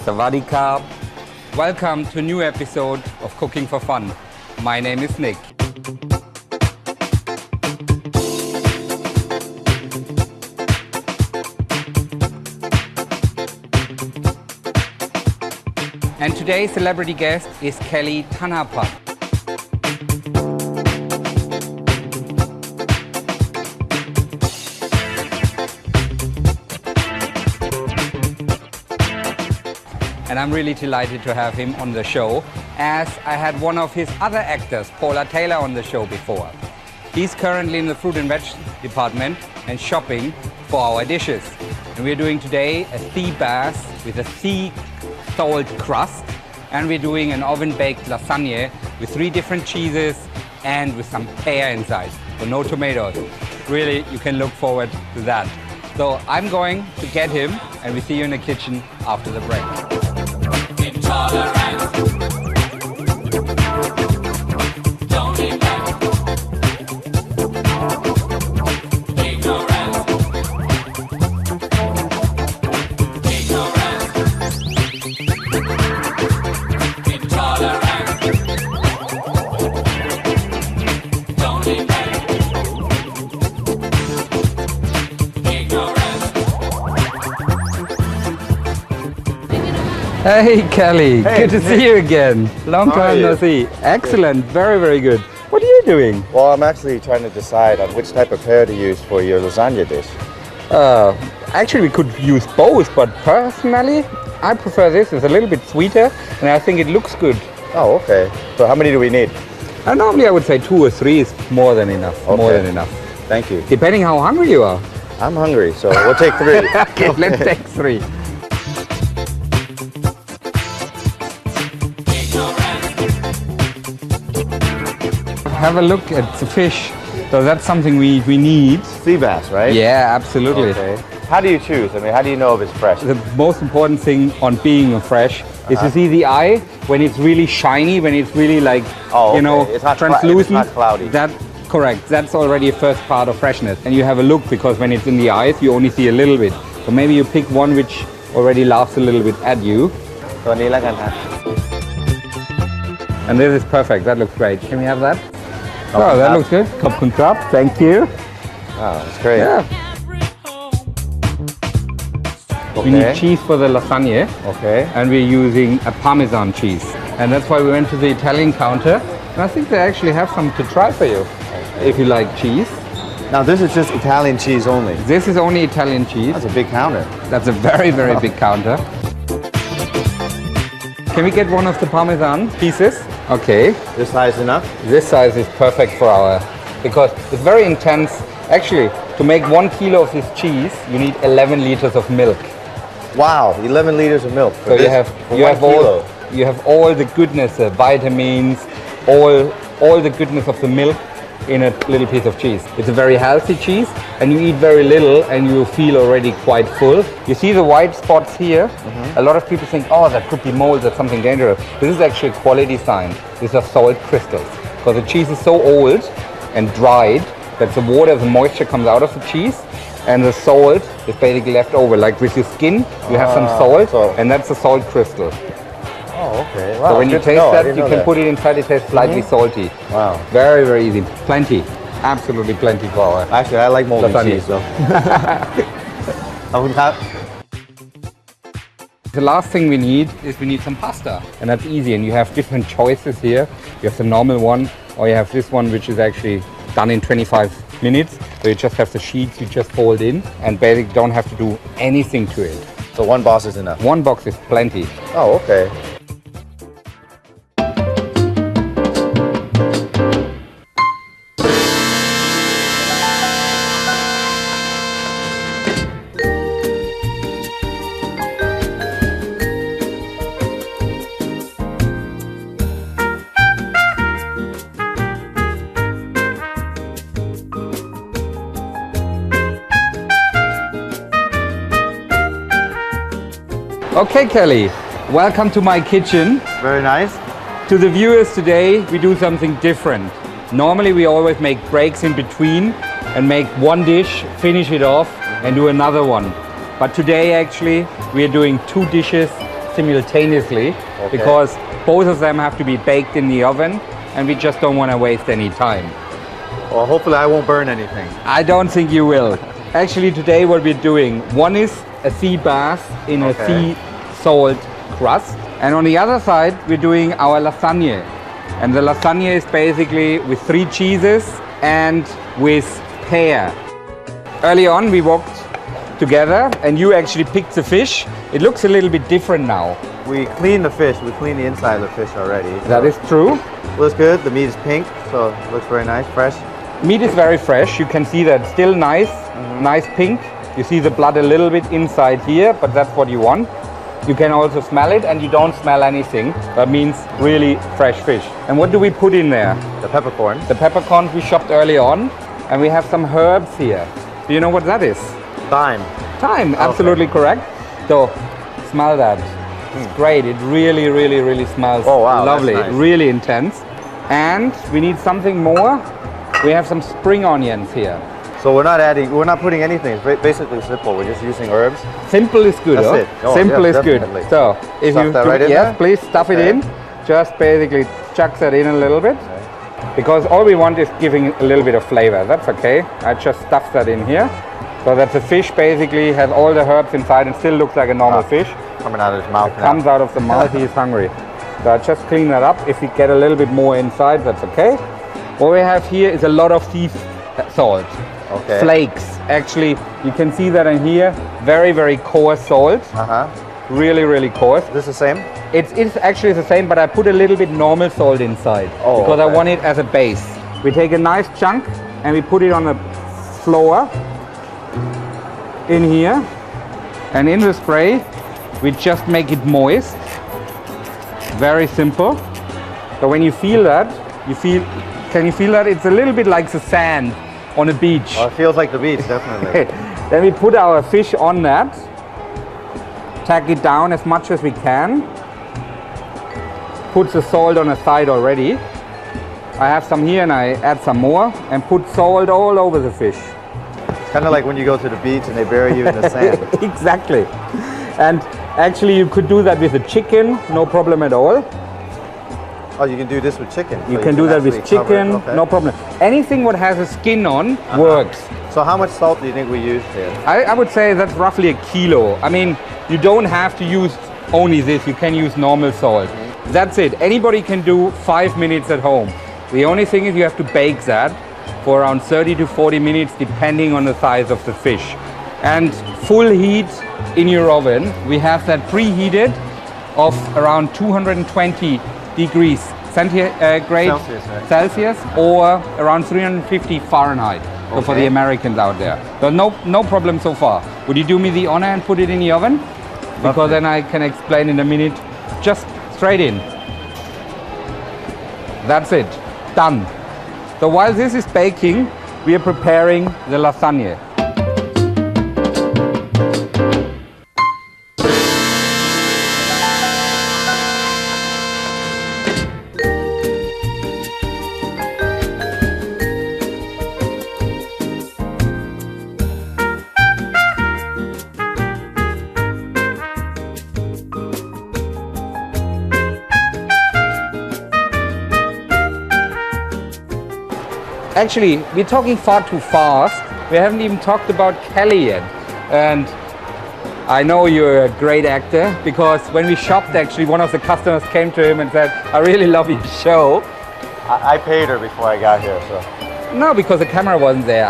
Sawadee Krap. Welcome to a new episode of Cooking for Fun. My name is Nick. And today's celebrity guest is Kelly Thanapat. And I'm really delighted to have him on the show, as I had one of his other actors, Paula Taylor, on the show before. He's currently in the fruit and veg department and shopping for our dishes. And we're doing today a sea bass with a sea salt crust, and we're doing an oven-baked lasagne with 3 different cheeses and with some pear inside, so no tomatoes. Really, you can look forward to that. So I'm going to get him, and we see you in the kitchen after the break. Hey Kelly, Hey, good to see you again. Long time no see. Excellent, very, very good. What are you doing? Well, I'm actually trying to decide on which type of pear to use for your lasagna dish. Actually, we could use both, but personally, I prefer this. It's a little bit sweeter, and I think it looks good. Oh, okay. So how many do we need? Normally, I would say 2 or 3 is more than enough. Okay. More than enough. Thank you. Depending how hungry you are. I'm hungry, so we'll take 3. Okay, let's take 3. Have a look at the fish. So that's something we need. Sea bass, right? Yeah, absolutely. Okay. How do you choose? I mean, how do you know if it's fresh? The most important thing on being fresh is to see the eye when it's really shiny, when it's really like, you know, it's not translucent. it's not cloudy. Correct. That's already a first part of freshness. And you have a look, because when it's in the eyes, you only see a little bit. So maybe you pick one which already laughs a little bit at you. Soนี้แล้วกันฮะ And this is perfect. That looks great. Can we have that? Oh, that looks good. Khop khun krap. Thank you. Oh, that's great. Yeah. We need cheese for the lasagne. Okay. And we're using a Parmesan cheese. And that's why we went to the Italian counter. And I think they actually have some to try for you, if you like cheese. Now this is just Italian cheese only. This is only Italian cheese. That's a big counter. That's a very, very big counter. Can we get one of the Parmesan pieces? Okay. This size enough? This size is perfect for because it's very intense. Actually, to make 1 kilo of this cheese, you need 11 liters of milk. Wow, 11 liters of milk. So you have all the goodness, the vitamins, all the goodness of the milk in a little piece of cheese. It's a very healthy cheese, and you eat very little and you feel already quite full. You see the white spots here? A lot of people think, oh, that could be mold, that's something dangerous. This is actually a quality sign. These are salt crystals, because the cheese is so old and dried that the water, the moisture comes out of the cheese, and the salt is basically left over. Like with your skin, you have some salt, and that's a salt crystal. Oh, okay. Wow, so when you taste that, you can put it inside, it tastes slightly salty. Wow. Very, very easy. Plenty. Absolutely plenty for our Actually, I like moldy cheese, so. The last thing we need is we need some pasta. And that's easy, and you have different choices here. You have the normal one, or you have this one, which is actually done in 25 minutes. So you just have the sheets, you just fold in, and basically don't have to do anything to it. So 1 box is enough? 1 box is plenty. Oh, okay. Okay, Kelly, welcome to my kitchen. Very nice. To the viewers today, we do something different. Normally we always make breaks in between and make one dish, finish it off and do another one. But today actually we are doing 2 dishes simultaneously because both of them have to be baked in the oven, and we just don't want to waste any time. Well, hopefully I won't burn anything. I don't think you will. Actually, today what we're doing, one is a sea bass in a sea salt crust, and on the other side we're doing our lasagne. And the lasagne is basically with 3 cheeses and with pear. Early on we walked together and you actually picked the fish. It looks a little bit different now. We cleaned the fish. We cleaned the inside of the fish already. That is true. Looks good. The meat is pink, so it looks very nice, fresh. Meat is very fresh. You can see that still nice, nice pink. You see the blood a little bit inside here, but that's what you want. You can also smell it, and you don't smell anything. That means really fresh fish. And what do we put in there? The peppercorn. The peppercorns we chopped early on, and we have some herbs here. Do you know what that is? Thyme. Thyme, absolutely correct. So, smell that. It's great. It really, really, really smells lovely. That's nice. Really intense. And we need something more. We have some spring onions here. So we're not putting anything. It's basically simple. We're just using herbs. Simple is good. That's it. Oh, Simple yeah, is good. definitely. So if Stuff you that right in yes, there? please stuff it in. Just basically chuck that in a little bit. Because all we want is giving a little bit of flavor. That's okay. I just stuff that in here. So that the fish basically has all the herbs inside and still looks like a normal fish. Coming out of his mouth. Comes out of the mouth, he's hungry. So I just clean that up. If we get a little bit more inside, that's okay. What we have here is a lot of sea salt. Okay. Flakes. Actually, you can see that in here. Very, very coarse salt. Really, really coarse. Is this the same? It's actually the same, but I put a little bit normal salt inside because I want it as a base. We take a nice chunk and we put it on the floor in here, and in the spray we just make it moist. Very simple. So when you feel that, can you feel that? It's a little bit like the sand on a beach. Well, it feels like the beach, definitely. Then we put our fish on that, tack it down as much as we can, put the salt on the side already. I have some here and I add some more and put salt all over the fish. It's kind of like when you go to the beach and they bury you in the sand. Exactly. And actually you could do that with a chicken, no problem at all. Oh, you can do this with chicken. You can do that with chicken, no problem. Anything what has a skin on works. So how much salt do you think we used here? I would say that's roughly 1 kilo. I mean, you don't have to use only this, you can use normal salt. That's it. Anybody can do 5 minutes at home. The only thing is you have to bake that for around 30 to 40 minutes depending on the size of the fish. And full heat in your oven, we have that preheated of around 220 degrees Celsius or around 350 Fahrenheit. So for the Americans out there. So no problem so far. Would you do me the honor and put it in the oven? Because then I can explain in a minute. Just straight in. That's it. Done. So while this is baking, we are preparing the lasagne. Actually, we're talking far too fast. We haven't even talked about Kelly yet. And I know you're a great actor because when we shopped, actually, one of the customers came to him and said, I really love your show. I paid her before I got here, so. No, because the camera wasn't there.